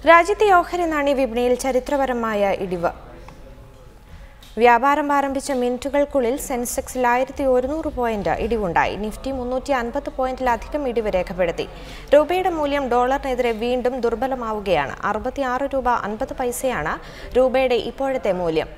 രാജ്യത്തെ ഓഹരി നാണയ വിപണിയിൽ ചരിത്രപരമായ ഇടിവ്. വ്യാപാരം ആരംഭിച്ച മിനിറ്റുകൾക്കുള്ളിൽ സെൻസെക്സിൽ 1100 പോയിന്റ് ഇടിവുണ്ടായി. നിഫ്റ്റി 350 പോയിന്റിലധികം ഇടിവ് രേഖപ്പെടുത്തി. രൂപയുടെ മൂല്യം ഡോളറിനെതിരെ വീണ്ടും ദുർബലമാവുകയാണ്. 66 രൂപ 50 പൈസയാണ് രൂപയുടെ ഇപ്പോഴത്തെ മൂല്യം.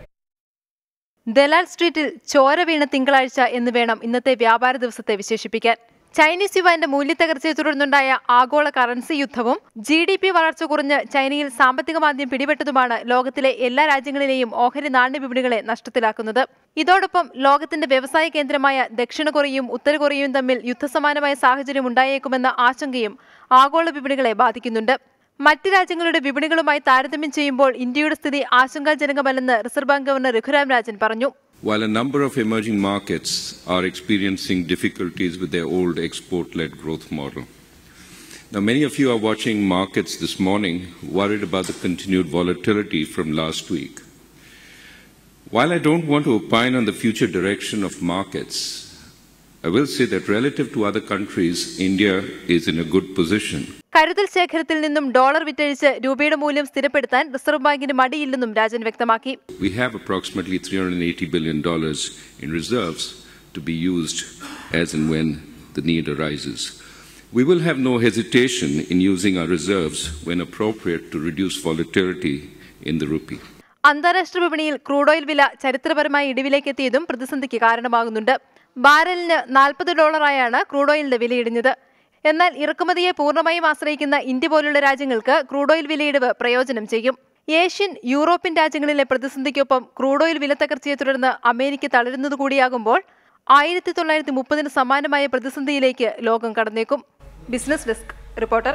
ദലാൽ സ്ട്രീറ്റിൽ ചോര വീണ തിങ്കളാഴ്ച എന്ന് വേണം ഇന്നത്തെ വ്യാപാര ദിവസത്തെ വിശേഷിപ്പിക്കാൻ. ചൈനീസ് യുവാന്റെ മൂല്യത്തകർച്ചയെ തുടർന്നുണ്ടായ ആഗോള കറൻസി യുദ്ധവും GDP വളർച്ച കുറഞ്ഞ് ചൈനയിൽ സാമ്പത്തിക മാന്ദ്യം പിടിപെട്ടതുമാണ് ലോകത്തിലെ എല്ലാ രാജ്യങ്ങളിലെയും ഓഹരി നാണ്യ വിപണികളെ നഷ്ടത്തിലാക്കുന്നത്. ഇതോടൊപ്പം ലോകത്തിന്റെ വ്യവസായ കേന്ദ്രമായ ദക്ഷിണ കൊറിയയും ഉത്തര കൊറിയയും തമ്മിൽ യുദ്ധസമാനമായ സാഹചര്യം ഉണ്ടായേക്കുമെന്ന ആശങ്കയും ആഗോള വിപണികളെ ബാധിക്കുന്നുണ്ട്. മറ്റ് രാജ്യങ്ങളുടെ വിപണികളുമായി താരതമ്യം ചെയ്യുമ്പോൾ ഇന്ത്യയുടെ സ്ഥിതി ആശങ്കാജനകമല്ലെന്ന് reserve bank governor Raghuram Rajan പറഞ്ഞു. While a number of emerging markets are experiencing difficulties with their old export-led growth model. Now, many of you are watching markets this morning worried about the continued volatility from last week. While I don't want to opine on the future direction of markets, I will say that relative to other countries, India is in a good position. കരുതൽ ശേഖരത്തിൽ നിന്നും dollar വിറ്റഴിച്ച് രൂപയുടെ മൂല്യം സ്ഥിരപ്പെടുത്താൻ reserve ബാങ്കിന് മടിയില്ലെന്നും രാജൻ വ്യക്തമാക്കി. We have approximately $380 billion in reserves to be used as and when the need arises. We will have no hesitation in using our reserves when appropriate to reduce volatility in the rupee. അന്താരാഷ്ട്ര വിപണിയിൽ crude oil വില ചരിത്രപരമായ ഇടിവിലേക്ക് എത്തിയതും പ്രതിസന്ധിക്ക് കാരണമാകുന്നുണ്ട്. ബാരലിന് $40 crude ഓയിലിന്റെ വിലയിടിഞ്ഞത്. എന്നാൽ ഇറക്കുമതിയെ പൂർണ്ണമായും ആശ്രയിക്കുന്ന ഇന്ത്യ പോലുള്ള രാജ്യങ്ങൾക്ക് ക്രൂഡ് ഓയിൽ വിലയിടിവ് പ്രയോജനം ചെയ്യും. ഏഷ്യൻ, യൂറോപ്യൻ രാജ്യങ്ങളിലെ പ്രതിസന്ധിക്കൊപ്പം ക്രൂഡ് ഓയിൽ വില തകർച്ചയെ തുടർന്ന് അമേരിക്ക തളരുന്നതുകൂടിയാകുമ്പോൾ 1930 സമാനമായ പ്രതിസന്ധിയിലേക്ക് ലോകം കടന്നേക്കും. Business desk reporter.